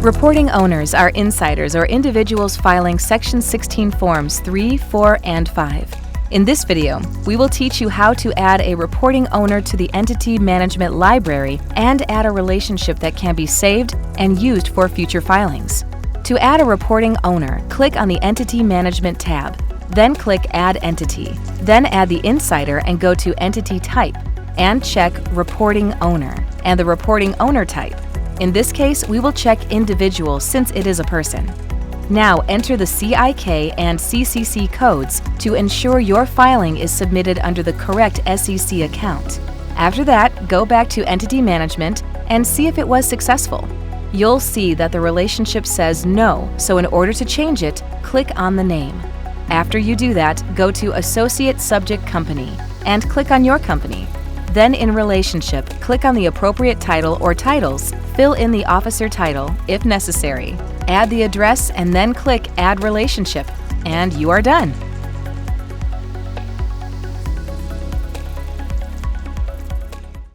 Reporting owners are insiders or individuals filing Section 16 Forms 3, 4, and 5. In this video, we will teach you how to add a reporting owner to the Entity Management Library and add a relationship that can be saved and used for future filings. To add a reporting owner, click on the Entity Management tab, then click Add Entity. Then add the insider and go to Entity Type and check Reporting Owner and the Reporting Owner type. In this case, we will check Individual since it is a person. Now enter the CIK and CCC codes to ensure your filing is submitted under the correct SEC account. After that, go back to Entity Management and see if it was successful. You'll see that the relationship says no, so in order to change it, click on the name. After you do that, go to Associate Subject Company and click on your company. Then in Relationship, click on the appropriate title or titles, fill in the officer title if necessary, add the address, and then click Add Relationship, and you are done.